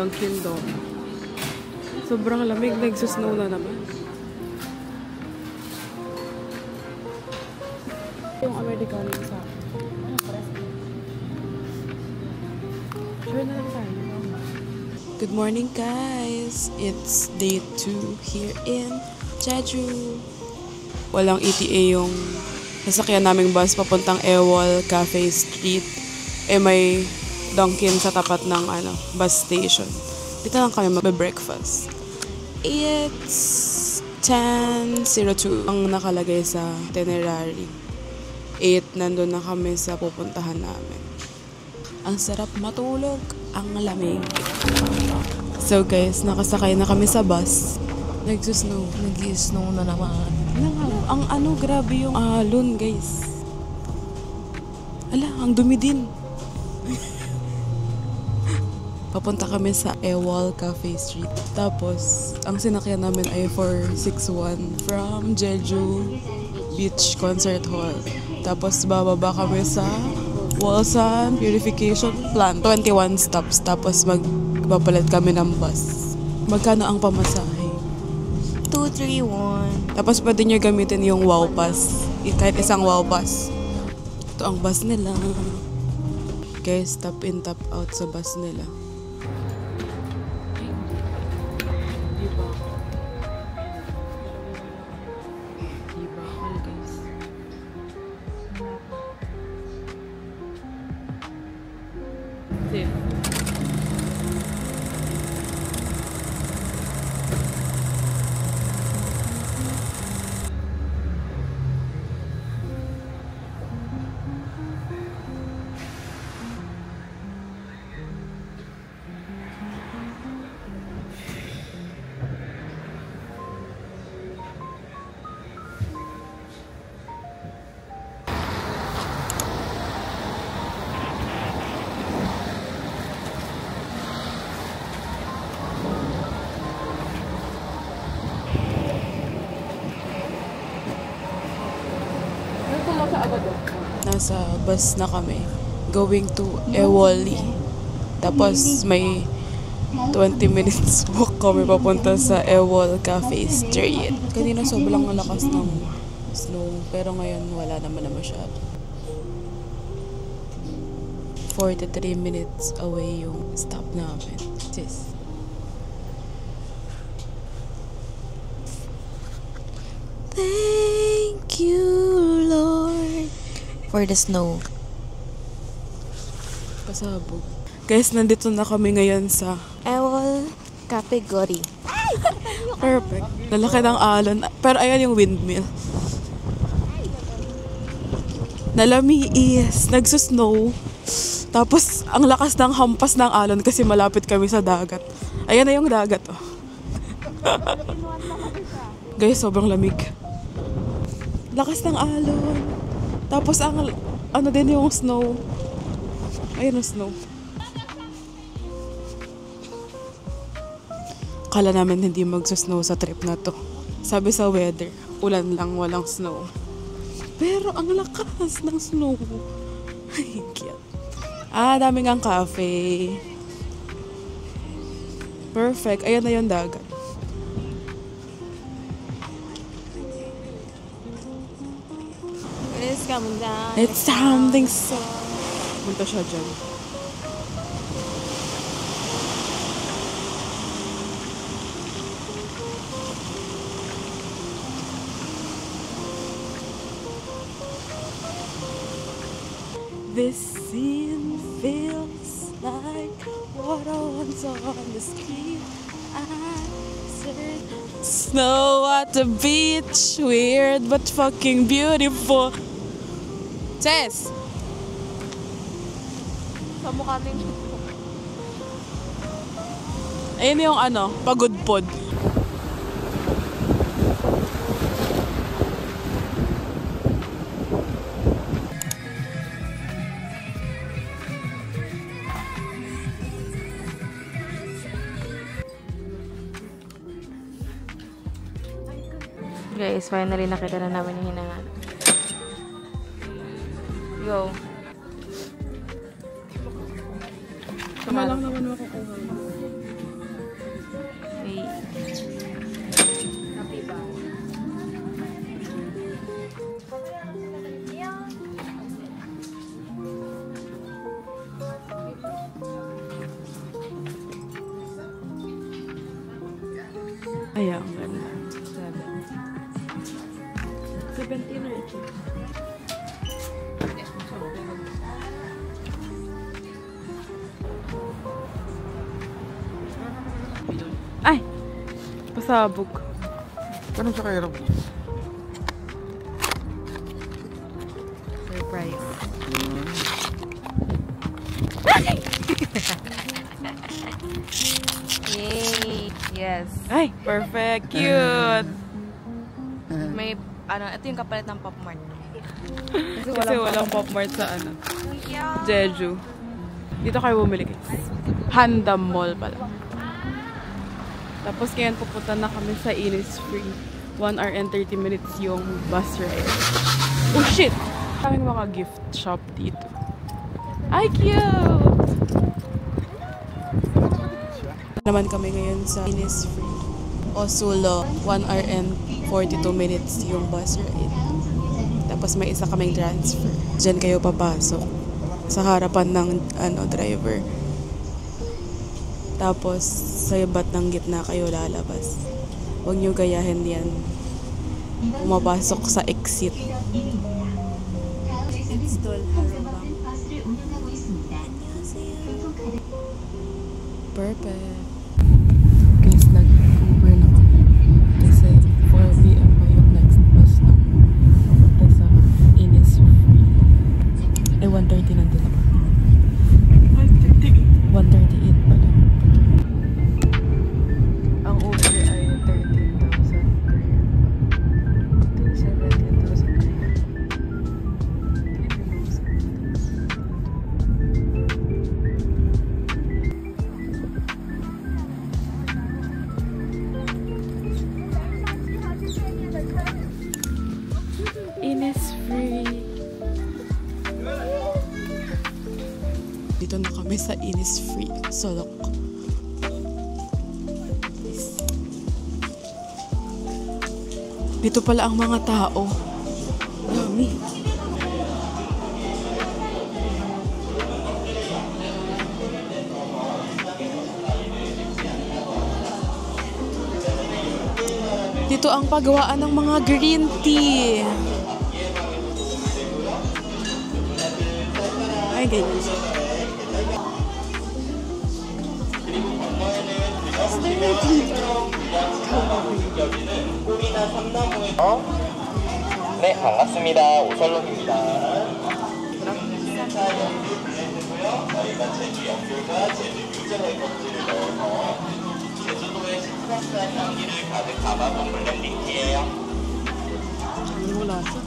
Dunkin Donuts. Sobrang lamig, nagsusnow na naman. Yung Americano sa akin. Sure na lang tayo. Good morning guys! It's day 2 here in Jeju. Walang ETA yung nasakyan naming bus papuntang Ewol Cafe Street. May Dunkin sa tapat ng bus station. Dito lang kami mag-breakfast. It's 10:02 ang nakalagay sa itinerary. 8 nandun na kami sa pupuntahan namin. Ang sarap matulog, ang lamig. So guys, nakasakay na kami sa bus. Nag-snow. Nag-snow na naman. Ang grabe yung alon guys. Ala, ang dumi din. Papunta kami sa Ewol Cafe Street. Tapos, ang sinakyan namin ay 461 from Jeju Beach Concert Hall. Tapos, bababa kami sa Wolsan Purification Plant. 21 stops. Tapos, magpapalit kami ng bus. Magkano ang pamasahe? 231. Tapos, pwede nyo gamitin yung Wow Pass. Kahit isang Wow Pass. Ito ang bus nila. Guys, tap in, tap out sa bus nila. Nasa bus na kami going to Ewoli. Tapos may 20 minutes walk kami papunta sa Ewol Cafe Street. Kanina sobrang lakas ng snow pero ngayon wala naman na masyado. 43 minutes away yung stop namin. Sis. Thank you, Lord, for the snow. Pasabog. Guys, nandito na kami ngayon sa Ewol Cafe Gori. perfect. Lalaki ng alon. Pero ayan yung windmill. Nalamiis. Nagsusnow. Tapos, ang lakas ng hampas ng alon kasi malapit kami sa dagat. Ayan na yung dagat, oh. Guys, sobrang lamig. Lakas ng alon. Tapos, ano din yung snow. Ayan ang snow. Kala namin hindi magsusnow sa trip na to. Sabi sa weather, ulan lang, walang snow. Pero ang lakas ng snow. Ay, cute. Daming ang cafe. Perfect. Ayan na yung dagat. It's coming down. It's something so... Punta siya dyan. This scene feels like water once on the street. I said snow at the beach, weird but fucking beautiful. Tess! Sa mukha na yung... Ayun yung pagod pod. Guys, finally nakita na namin yung hinangan. Go. Tama lang naman makukuha. Hey. Happy ba? Ayan, ang ganda. 17 or 18? Ay! Pasabog. Ganun siya kahirap. Surprise. Yay! Yes. Ay! Perfect! Cute! May, ito yung kapalit ng Pop Mart. Kasi walang Pop Mart sa Jeju. Dito kayo bumili guys. Handam Mall pala. Tapos ngayon pupunta na kami sa Innisfree. 1 hour and 30 minutes yung bus ride. Oh shit! Kaming mga gift shop dito. Ay, cute! Naman kami ngayon sa Innisfree. Osulo, 1 hour and 42 minutes yung bus ride. Tapos may isa kaming transfer. Diyan kayo papasok. Sa harapan ng driver. Tapos sa iba't ng gitna kayo lalabas. Huwag nyo gayahin yan. Pumapasok sa exit. Install Harabang. Perfect. Guys, nag-Uber na kami. Kasi 4 p.m. pa yung next bus na papunta sa Innisfree. 1:30 nandun ako. 1:38 pala. Ang Uber ay 13,000 per year. 17,000 per year. Innisfree. Dito na kami sa Innisfree. Solok. Dito pala ang mga tao. Dami. Dito ang paggawaan ng mga green tea. Ay, ganyan siya. 네, 반갑습니다. 오설록입니다. 저희가 제주 연결과 제주 유전의 껍질을 넣어서 제주도의 시트러스한 향기를 가득 담아본 블렌딩티예요. Wala siya.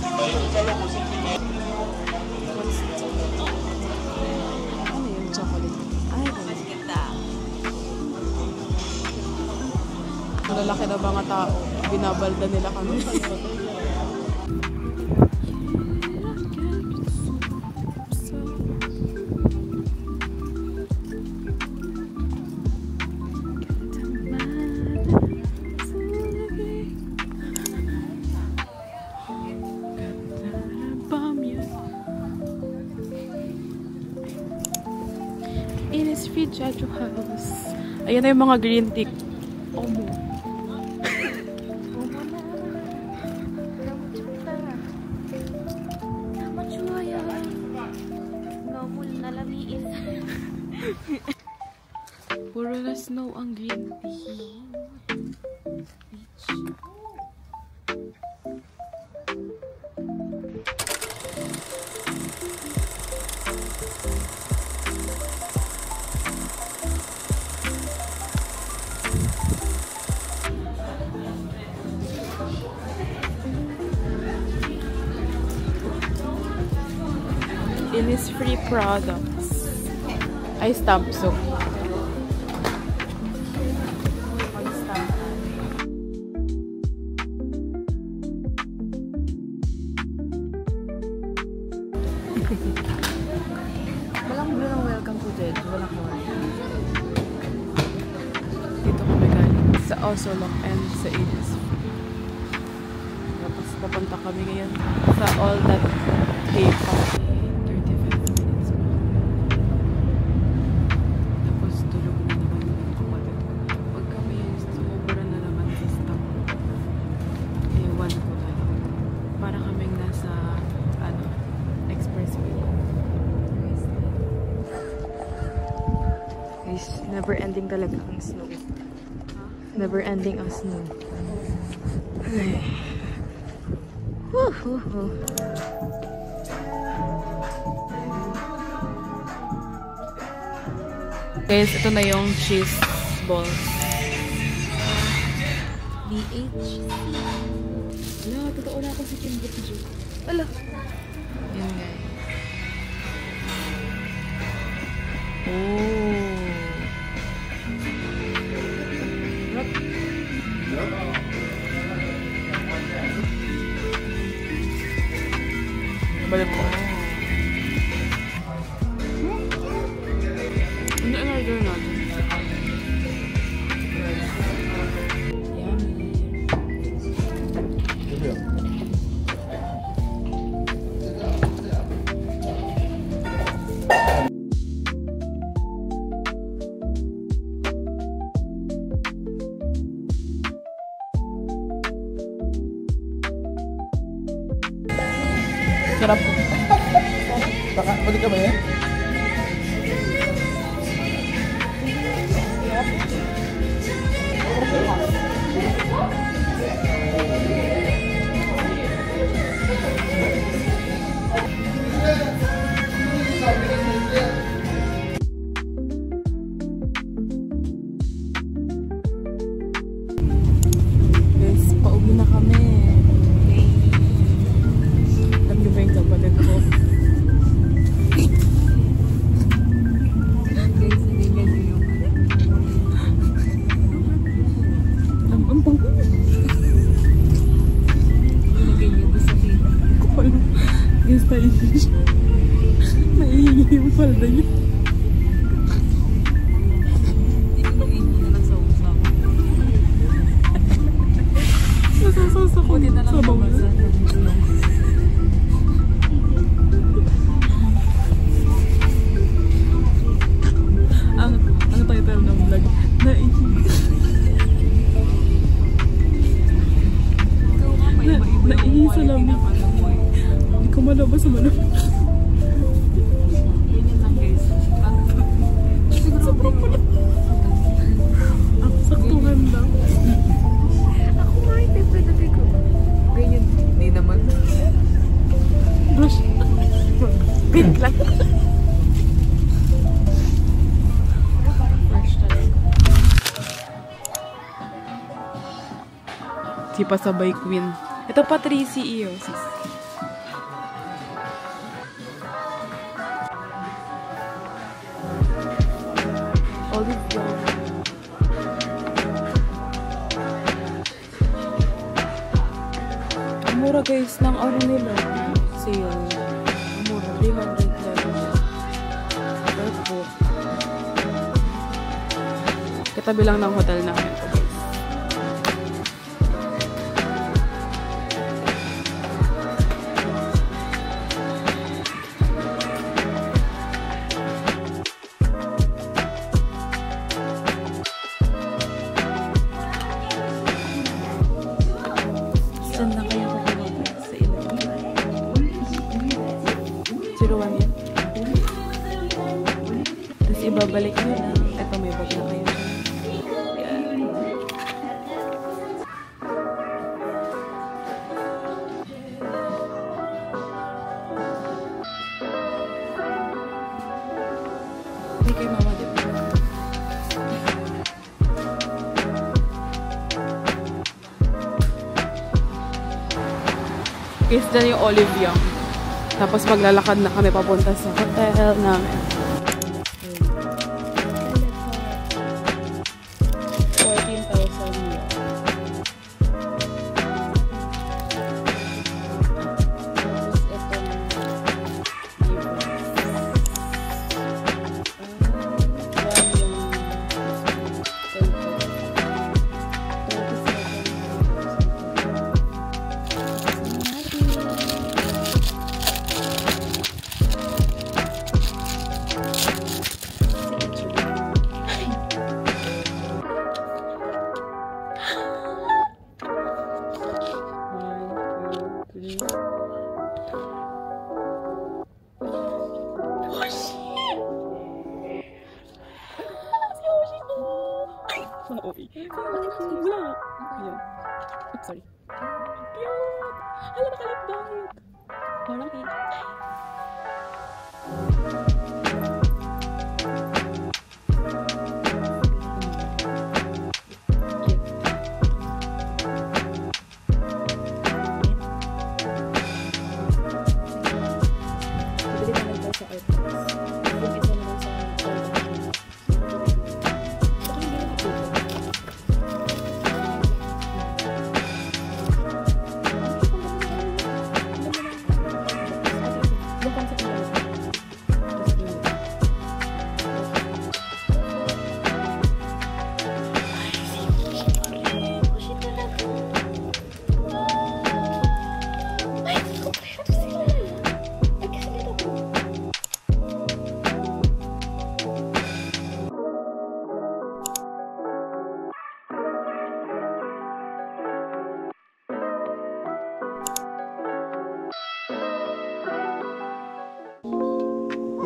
저희 오설록 오신 김에 Ano yun? Chocolate. Ay, masakita. Malalaki na mga tao. Binabalda nila kami. Innisfree Jeju House. Ayan na yung mga green tea. Omo. Puro na snow ang green tea. Innisfree products. Ay, stamp soap. Walang blue ng welcome to Jeju. Walang orange. Dito kami guys. sa Osolok and sa Innisfree. Tapos papunta kami ngayon sa All That K-pop. 35 minutes pa. Tapos tulog na naman yung kapatid ko. Pag kami yung sobra na naman sa stop, ewan ko na lang. Para kaming nasa expressway. Guys, never ending talaga ang snow. Never ending ang snow. Ay. Guys, ito na yung cheese balls. BH. Wala, totoo na ako si Kim Buttigieg. Ala. Yan guys. Oh. Balik ko. Ano in-order natin? Sarap po. Balik ka ba yan? Guys, pauwi na kami. Alam niyo ba yung kapatid ko? Guys, hindi ganyan yung Ang pang... ilagay niyo po sa video. Kapal. Guys, naiinig siya. Naiinig yung palda niya. Ilagay niyo na lang sa usap. Nasasasa ko Buti na lang sa bawal. mabasa ng ilong. Ang title ng vlog, naiinig. Ikaw nga, may iba-iba Naiinis yung sa quality lamig. ng ano mo eh. Hindi ko malabas sa manok. Ganyan lang guys. Siguro Ang saktuhan lang. ako nga hindi pwede ko. Ganyan. Hindi naman. Brush. Pink lang. Fresh talaga. Si Pasabay Queen. Ito pa 3 CEO. Olive brown. Ang mura guys ng ano nila. Sale. Ang mura. 300 lang. Workbook. Katabi lang ng hotel namin ito guys. Saan na kaya ko kumapit sa ilang? 01 yan. Tapos ibabalik nyo na. Ito may bag na kayo. Yan. May kay mama din. Guys, dyan yung Olive Young. Tapos maglalakad na kami papunta sa hotel namin. 14,000 yun. Tapos itong Wala. Ayan. Oops, sorry. Cute! Hala, nakalip dahil. Parang cute.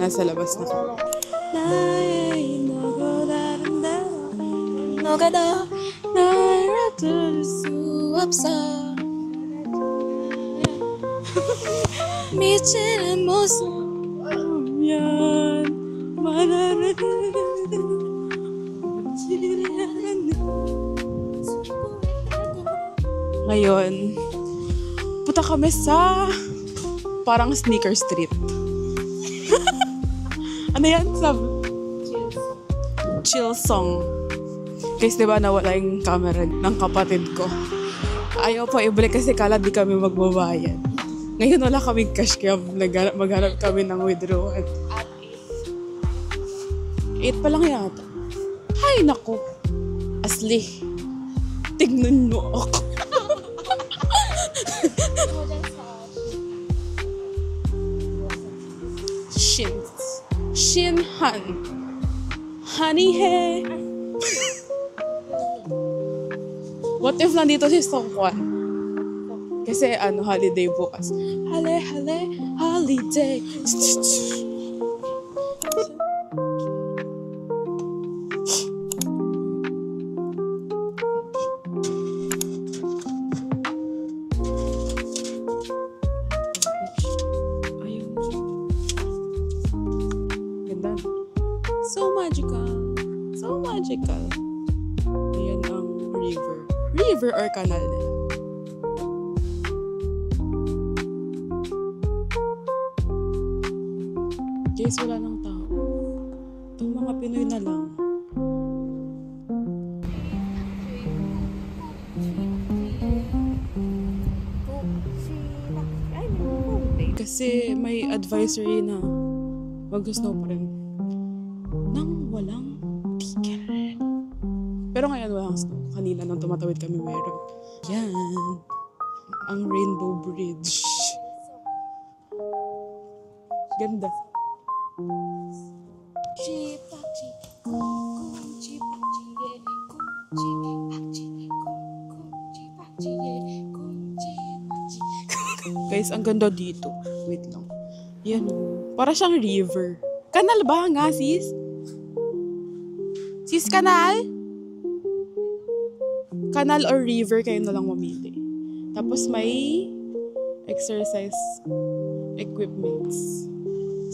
Nasa labas na kami. 너가도 날 알아둘 수 없어 미치는 모습이면 말하는 ngayon punta kami sa parang sneaker street. Ano yan? Chill song. Guys, diba nawala yung camera ng kapatid ko. Ayaw pa ibalik kasi kala di kami magbabayad. Ngayon wala kaming cash kaya maghanap kami ng withdrawal. 8 pa lang yata. Ay, naku. Asli. Tignan mo ako. Shinhan. Honey hey. What if nandito si Songkwan? Kasi holiday bukas. Hale, holiday. Ganda. So magical. So magical. Ayan ang river. River or canal nila. Guys, wala nang tao. Itong mga Pinoy na lang. Kasi may advisory na mag-snow pa rin nang walang tigil. Pero ngayon walang snow. Kanina nung tumatawid kami meron. Yan. Ang Rainbow Bridge. Ganda. Guys, ang ganda dito. Wait lang. Yan. Para siyang river. Kanal ba nga, sis? Sis, kanal? Kanal or river, kayo na lang mamili. Tapos may exercise equipments.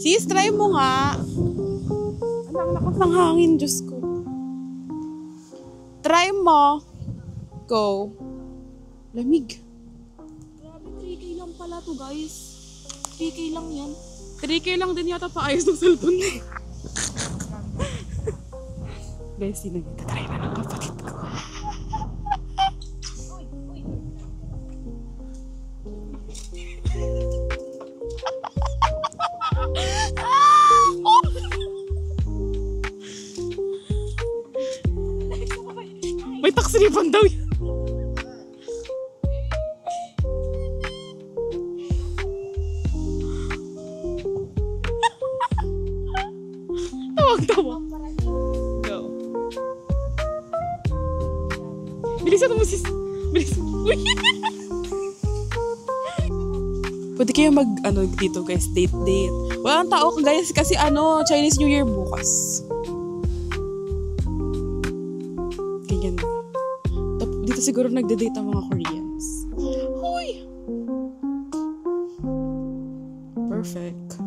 Sis, try mo nga. Ang lakas ng hangin, Diyos ko. Try mo. Go. Lamig. Grabe, 3K lang pala to, guys. 3K lang yan. 3K lang din yata paayos ng cellphone. Guys, try na ng kapatid ko. May taksilipan daw yan. Tawag-tawa. Go. Bilisan mo sis. Bilisan. Uy. Pwede kayo mag, dito guys, date. Walang tao guys, kasi Chinese New Year bukas. Ganyan. Dito siguro nagde-date ang mga Koreans. Hoy! Perfect.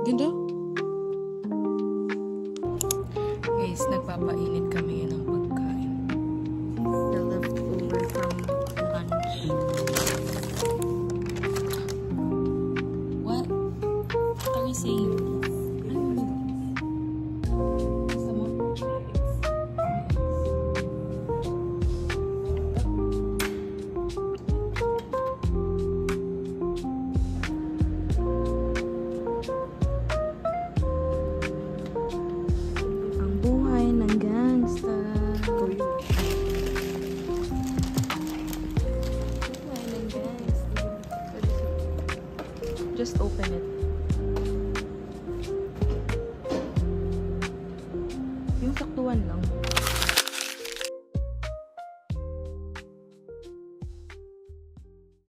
Ganda. Guys, nagpapainit kami ng pagkain. The leftover from lunch. What are you saying? Ang buhay ng gangsta. Buhay ng gangsta. Just open it.